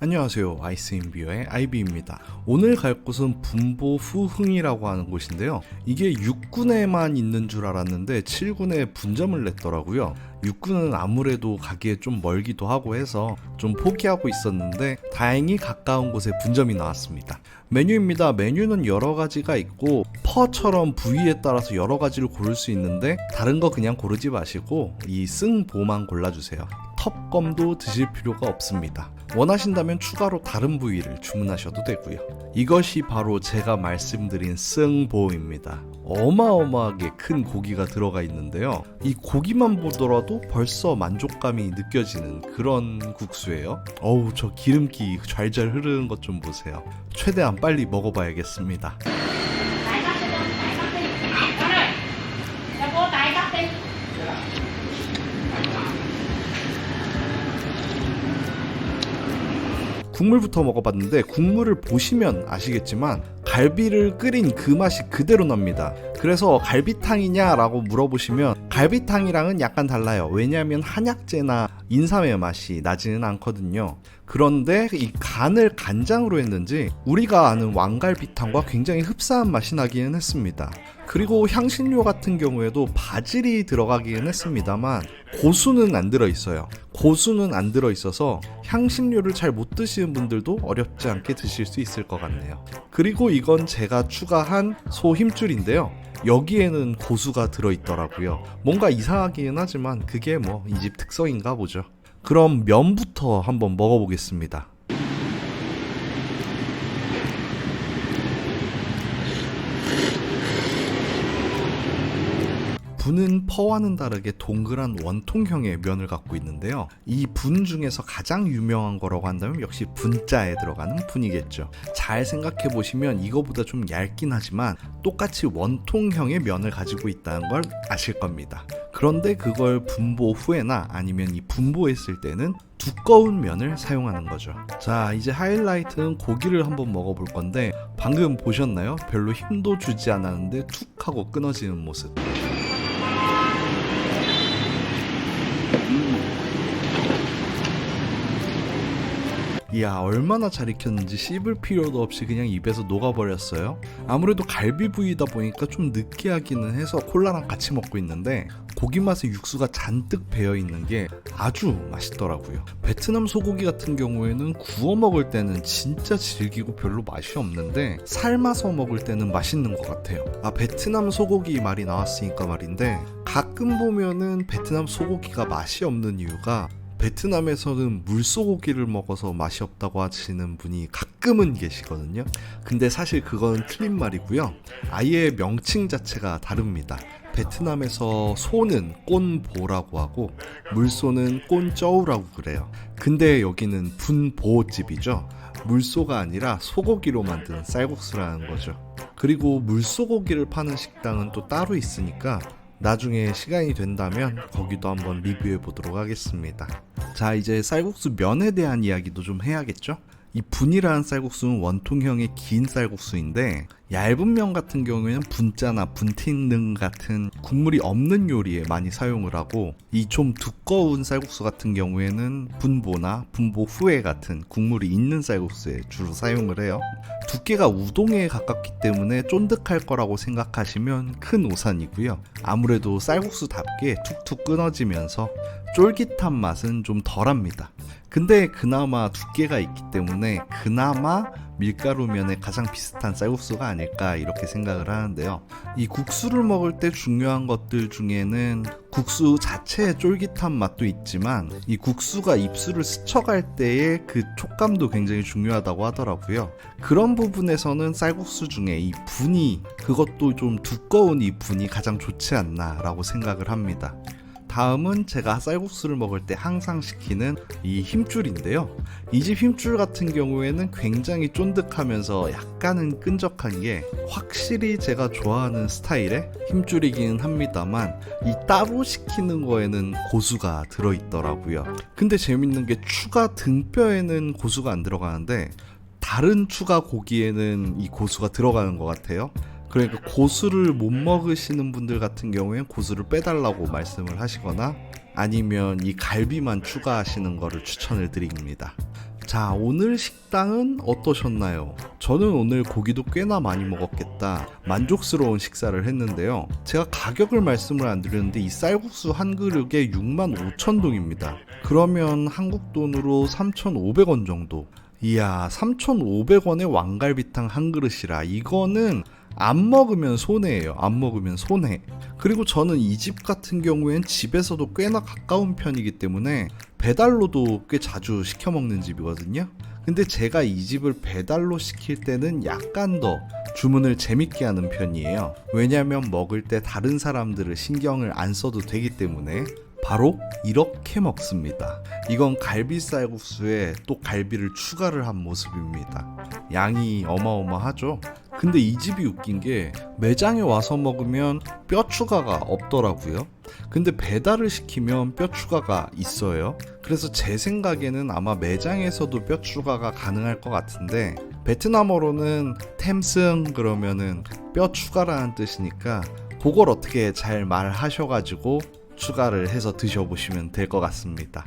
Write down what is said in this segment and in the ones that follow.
안녕하세요. 아이스인비어의 아이비입니다. 오늘 갈 곳은 분보 후흥이라고 하는 곳인데요. 이게 6군에만 있는 줄 알았는데 7군에 분점을 냈더라고요. 6군은 아무래도 가기에 좀 멀기도 하고 해서 좀 포기하고 있었는데 다행히 가까운 곳에 분점이 나왔습니다. 메뉴입니다. 메뉴는 여러 가지가 있고 퍼처럼 부위에 따라서 여러 가지를 고를 수 있는데 다른 거 그냥 고르지 마시고 이 승보만 골라주세요. 텁껌도 드실 필요가 없습니다. 원하신다면 추가로 다른 부위를 주문하셔도 되고요. 이것이 바로 제가 말씀드린 승보입니다. 어마어마하게 큰 고기가 들어가 있는데요. 이 고기만 보더라도 벌써 만족감이 느껴지는 그런 국수예요. 어우, 저 기름기 잘잘 흐르는 것 좀 보세요. 최대한 빨리 먹어봐야겠습니다. 국물부터 먹어봤는데 국물을 보시면 아시겠지만 갈비를 끓인 그 맛이 그대로 납니다. 그래서 갈비탕이냐 라고 물어보시면 갈비탕이랑은 약간 달라요. 왜냐하면 한약재나 인삼의 맛이 나지는 않거든요. 그런데 이 간을 간장으로 했는지 우리가 아는 왕갈비탕과 굉장히 흡사한 맛이 나기는 했습니다. 그리고 향신료 같은 경우에도 바질이 들어가기는 했습니다만 고수는 안 들어있어요. 고수는 안 들어있어서 향신료를 잘 못 드시는 분들도 어렵지 않게 드실 수 있을 것 같네요. 그리고 이건 제가 추가한 소 힘줄인데요. 여기에는 고수가 들어있더라고요. 뭔가 이상하기는 하지만 그게 뭐 이 집 특성인가 보죠. 그럼 면부터 한번 먹어보겠습니다. 분은 퍼와는 다르게 동그란 원통형의 면을 갖고 있는데요. 이 분 중에서 가장 유명한 거라고 한다면 역시 분자에 들어가는 분이겠죠. 잘 생각해 보시면 이거보다 좀 얇긴 하지만 똑같이 원통형의 면을 가지고 있다는 걸 아실 겁니다. 그런데 그걸 분보 후에나 아니면 이 분보했을 때는 두꺼운 면을 사용하는 거죠. 자, 이제 하이라이트는 고기를 한번 먹어볼 건데 방금 보셨나요? 별로 힘도 주지 않았는데 툭 하고 끊어지는 모습. 이야, 얼마나 잘 익혔는지 씹을 필요도 없이 그냥 입에서 녹아버렸어요. 아무래도 갈비 부위다 보니까 좀 느끼하기는 해서 콜라랑 같이 먹고 있는데 고기 맛에 육수가 잔뜩 배어있는 게 아주 맛있더라고요. 베트남 소고기 같은 경우에는 구워 먹을 때는 진짜 질기고 별로 맛이 없는데 삶아서 먹을 때는 맛있는 것 같아요. 아, 베트남 소고기 말이 나왔으니까 말인데 가끔 보면은 베트남 소고기가 맛이 없는 이유가 베트남에서는 물소고기를 먹어서 맛이 없다고 하시는 분이 가끔은 계시거든요. 근데 사실 그건 틀린 말이고요. 아예 명칭 자체가 다릅니다. 베트남에서 소는 꼰보라고 하고 물소는 꼰쩌우라고 그래요. 근데 여기는 분보집이죠. 물소가 아니라 소고기로 만든 쌀국수라는 거죠. 그리고 물소고기를 파는 식당은 또 따로 있으니까 나중에 시간이 된다면 거기도 한번 리뷰해 보도록 하겠습니다. 자, 이제 쌀국수 면에 대한 이야기도 좀 해야겠죠? 이 분이라는 쌀국수는 원통형의 긴 쌀국수인데 얇은 면 같은 경우에는 분짜나 분팅능 같은 국물이 없는 요리에 많이 사용을 하고 이 좀 두꺼운 쌀국수 같은 경우에는 분보나 분보 후에 같은 국물이 있는 쌀국수에 주로 사용을 해요. 두께가 우동에 가깝기 때문에 쫀득할 거라고 생각하시면 큰 오산이고요. 아무래도 쌀국수답게 툭툭 끊어지면서 쫄깃한 맛은 좀 덜합니다. 근데 그나마 두께가 있기 때문에 그나마 밀가루면에 가장 비슷한 쌀국수가 아닐까 이렇게 생각을 하는데요. 이 국수를 먹을 때 중요한 것들 중에는 국수 자체의 쫄깃한 맛도 있지만 이 국수가 입술을 스쳐갈 때의 그 촉감도 굉장히 중요하다고 하더라고요. 그런 부분에서는 쌀국수 중에 이 분이 그것도 좀 두꺼운 이 분이 가장 좋지 않나 라고 생각을 합니다. 다음은 제가 쌀국수를 먹을 때 항상 시키는 이 힘줄인데요. 이 집 힘줄 같은 경우에는 굉장히 쫀득하면서 약간은 끈적한 게 확실히 제가 좋아하는 스타일의 힘줄이긴 합니다만 이 따로 시키는 거에는 고수가 들어있더라고요. 근데 재밌는 게 추가 등뼈에는 고수가 안 들어가는데 다른 추가 고기에는 이 고수가 들어가는 것 같아요. 그러니까 고수를 못 먹으시는 분들 같은 경우엔 고수를 빼달라고 말씀을 하시거나 아니면 이 갈비만 추가하시는 거를 추천을 드립니다. 자, 오늘 식당은 어떠셨나요? 저는 오늘 고기도 꽤나 많이 먹었겠다, 만족스러운 식사를 했는데요. 제가 가격을 말씀을 안 드렸는데 이 쌀국수 한 그릇에 65,000동입니다. 그러면 한국 돈으로 3,500원 정도. 이야, 3,500원에 왕갈비탕 한 그릇이라 이거는 안 먹으면 손해예요. 안 먹으면 손해. 그리고 저는 이 집 같은 경우엔 집에서도 꽤나 가까운 편이기 때문에 배달로도 꽤 자주 시켜 먹는 집이거든요. 근데 제가 이 집을 배달로 시킬 때는 약간 더 주문을 재밌게 하는 편이에요. 왜냐면 먹을 때 다른 사람들을 신경을 안 써도 되기 때문에. 바로 이렇게 먹습니다. 이건 갈비쌀국수에 또 갈비를 추가를 한 모습입니다. 양이 어마어마하죠? 근데 이 집이 웃긴 게 매장에 와서 먹으면 뼈 추가가 없더라고요. 근데 배달을 시키면 뼈 추가가 있어요. 그래서 제 생각에는 아마 매장에서도 뼈 추가가 가능할 것 같은데, 베트남어로는 템승 그러면은 뼈 추가라는 뜻이니까 그걸 어떻게 잘 말하셔가지고 추가를 해서 드셔보시면 될 것 같습니다.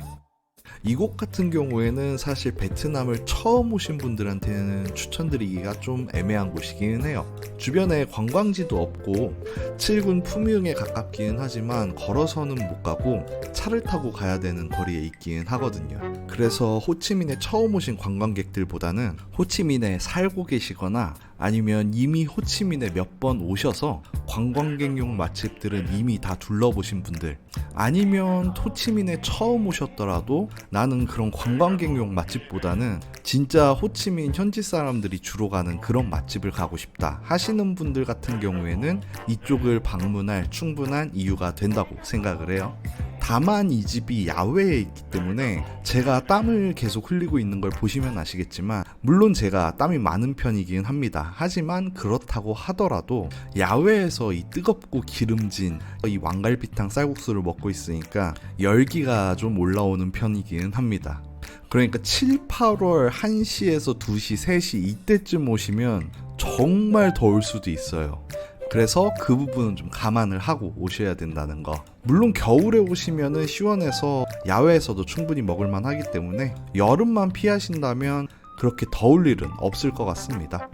이곳 같은 경우에는 사실 베트남을 처음 오신 분들한테는 추천드리기가 좀 애매한 곳이긴 해요. 주변에 관광지도 없고 7군 푸미흥에 가깝기는 하지만 걸어서는 못 가고 차를 타고 가야 되는 거리에 있기는 하거든요. 그래서 호치민에 처음 오신 관광객들보다는 호치민에 살고 계시거나 아니면 이미 호치민에 몇 번 오셔서 관광객용 맛집들은 이미 다 둘러보신 분들, 아니면 호치민에 처음 오셨더라도 나는 그런 관광객용 맛집보다는 진짜 호치민 현지 사람들이 주로 가는 그런 맛집을 가고 싶다 하시는 분들 같은 경우에는 이쪽을 방문할 충분한 이유가 된다고 생각을 해요. 다만 이 집이 야외에 있기 때문에 제가 땀을 계속 흘리고 있는 걸 보시면 아시겠지만, 물론 제가 땀이 많은 편이긴 합니다. 하지만 그렇다고 하더라도 야외에서 이 뜨겁고 기름진 이 왕갈비탕 쌀국수를 먹고 있으니까 열기가 좀 올라오는 편이긴 합니다. 그러니까 7, 8월 1시에서 2시, 3시 이때쯤 오시면 정말 더울 수도 있어요. 그래서 그 부분은 좀 감안을 하고 오셔야 된다는 거. 물론 겨울에 오시면은 시원해서 야외에서도 충분히 먹을만 하기 때문에 여름만 피하신다면 그렇게 더울 일은 없을 것 같습니다.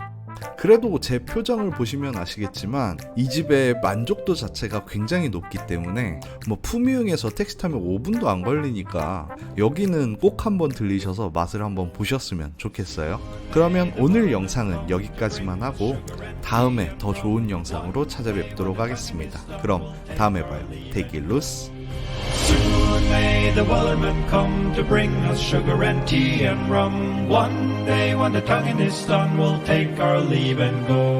그래도 제 표정을 보시면 아시겠지만 이 집의 만족도 자체가 굉장히 높기 때문에 뭐 푸미흥에서 택시 타면 5분도 안 걸리니까 여기는 꼭 한번 들리셔서 맛을 한번 보셨으면 좋겠어요. 그러면 오늘 영상은 여기까지만 하고 다음에 더 좋은 영상으로 찾아뵙도록 하겠습니다. 그럼 다음에 봐요. Take it loose. Soon may the wellerman come to bring us sugar and tea and rum. One day when the tonguing is done, we'll take our leave and go.